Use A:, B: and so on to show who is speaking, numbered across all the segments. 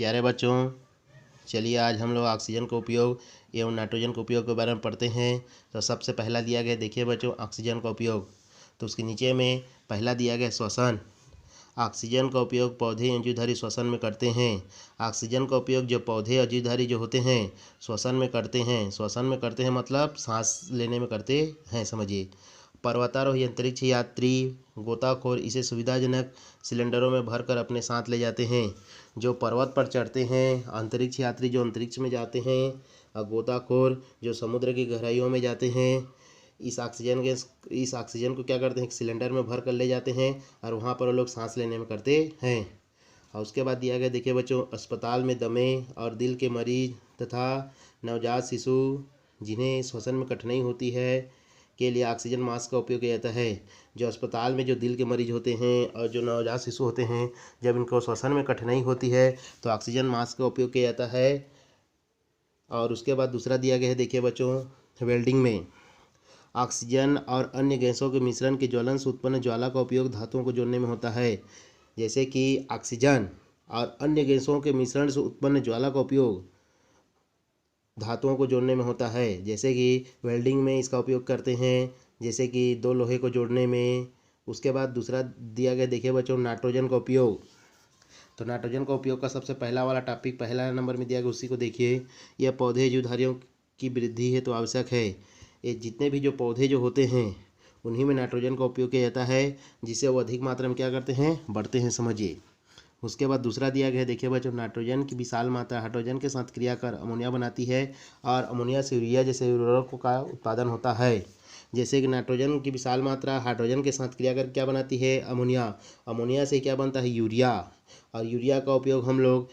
A: प्यारे बच्चों, चलिए आज हम लोग ऑक्सीजन का उपयोग एवं नाइट्रोजन के उपयोग के बारे में पढ़ते हैं। तो सबसे पहला दिया गया, देखिए बच्चों, ऑक्सीजन का उपयोग। तो उसके नीचे में पहला दिया गया श्वसन। ऑक्सीजन का उपयोग पौधे अंजीरधारी श्वसन में करते हैं। ऑक्सीजन का उपयोग जो पौधे अंजीरधारी जो होते हैं श्वसन में करते हैं। श्वसन में करते हैं मतलब सांस लेने में करते हैं, समझिए। पर्वतारोही अंतरिक्ष यात्री गोताखोर इसे सुविधाजनक सिलेंडरों में भरकर अपने साथ ले जाते हैं। जो पर्वत पर चढ़ते हैं, अंतरिक्ष यात्री जो अंतरिक्ष में जाते हैं, और गोताखोर जो समुद्र की गहराइयों में जाते हैं, इस ऑक्सीजन को क्या करते हैं, एक सिलेंडर में भर कर ले जाते हैं और वहाँ पर वो लोग सांस लेने में करते हैं। और उसके बाद दिया गया, देखिए बच्चों, अस्पताल में दमे और दिल के मरीज तथा नवजात शिशु जिन्हें श्वसन में कठिनाई होती है के लिए ऑक्सीजन मास्क का उपयोग किया जाता है। जो अस्पताल में जो दिल के मरीज होते हैं और जो नवजात शिशु होते हैं, जब इनको श्वसन में कठिनाई होती है तो ऑक्सीजन मास्क का उपयोग किया जाता है। और उसके बाद दूसरा दिया गया है, देखिए बच्चों, वेल्डिंग में ऑक्सीजन और अन्य गैसों के मिश्रण के ज्वलन से उत्पन्न ज्वाला का उपयोग धातुओं को जोड़ने में होता है। जैसे कि ऑक्सीजन और अन्य गैसों के मिश्रण से उत्पन्न ज्वाला का उपयोग धातुओं को जोड़ने में होता है। जैसे कि वेल्डिंग में इसका उपयोग करते हैं, जैसे कि दो लोहे को जोड़ने में। उसके बाद दूसरा दिया गया, देखिए बच्चों, नाइट्रोजन का उपयोग। तो नाइट्रोजन का उपयोग का सबसे पहला वाला टॉपिक पहला नंबर में दिया गया, उसी को देखिए। यह पौधे अंजीरधारियों की वृद्धि है तो आवश्यक है। ये जितने भी जो पौधे जो होते हैं उन्हीं में नाइट्रोजन का उपयोग किया जाता है, जिससे वो अधिक मात्रा में क्या करते हैं, बढ़ते हैं, समझिए। उसके बाद दूसरा दिया गया है, देखिए बच्चों, नाइट्रोजन की विशाल मात्रा हाइड्रोजन के साथ क्रिया कर अमोनिया बनाती है और अमोनिया से यूरिया जैसे उर्वरकों का उत्पादन होता है। जैसे कि नाइट्रोजन की विशाल मात्रा हाइड्रोजन के साथ क्रिया कर क्या बनाती है, अमोनिया। अमोनिया से क्या बनता है, यूरिया। और यूरिया का उपयोग हम लोग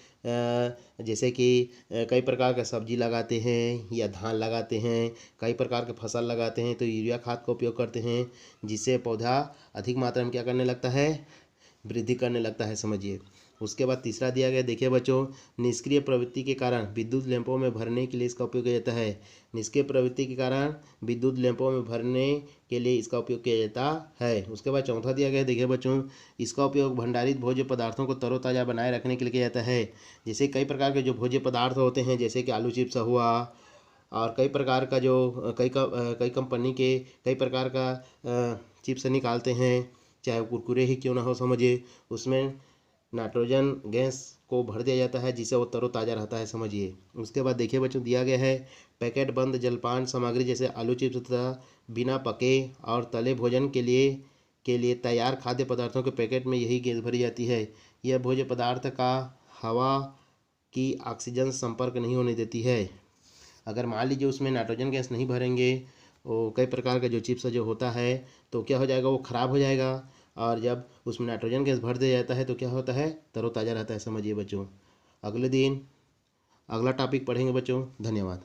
A: जैसे कि कई प्रकार का सब्जी लगाते हैं या धान लगाते हैं, कई प्रकार के फसल लगाते हैं तो यूरिया खाद का उपयोग करते हैं, जिससे पौधा अधिक मात्रा में क्या करने लगता है, वृद्धि करने लगता है, समझिए। उसके बाद तीसरा दिया गया, देखिए बच्चों, निष्क्रिय प्रवृत्ति के कारण विद्युत लैंपों में भरने के लिए इसका उपयोग किया जाता है। निष्क्रिय प्रवृत्ति के कारण विद्युत लैंपों में भरने के लिए इसका उपयोग किया जाता है। उसके बाद चौथा दिया गया, देखिए बच्चों, इसका उपयोग भंडारित भोज्य पदार्थों को तरोताज़ा बनाए रखने के लिए किया जाता है। जैसे कई प्रकार के जो भोज्य पदार्थ होते हैं, जैसे कि आलू चिप्स हुआ और कई प्रकार का जो कई कंपनी के कई प्रकार का चिप्स निकालते हैं, चाहे कुरकुरे ही क्यों ना हो, समझिए। उसमें नाइट्रोजन गैस को भर दिया जाता है, जिससे वो तरोताज़ा रहता है, समझिए। उसके बाद देखिए बच्चों, दिया गया है पैकेट बंद जलपान सामग्री जैसे आलू चिप्स तथा बिना पके और तले भोजन के लिए तैयार खाद्य पदार्थों के पैकेट में यही गैस भरी जाती है। यह भोज्य पदार्थ का हवा की ऑक्सीजन संपर्क नहीं होने देती है। अगर मान लीजिए उसमें नाइट्रोजन गैस नहीं भरेंगे, वो कई प्रकार का जो चिप्स जो होता है तो क्या हो जाएगा, वो ख़राब हो जाएगा। और जब उसमें नाइट्रोजन गैस भर दिया जाता है तो क्या होता है, तरोताज़ा रहता है, समझिए बच्चों। अगले दिन अगला टॉपिक पढ़ेंगे बच्चों। धन्यवाद।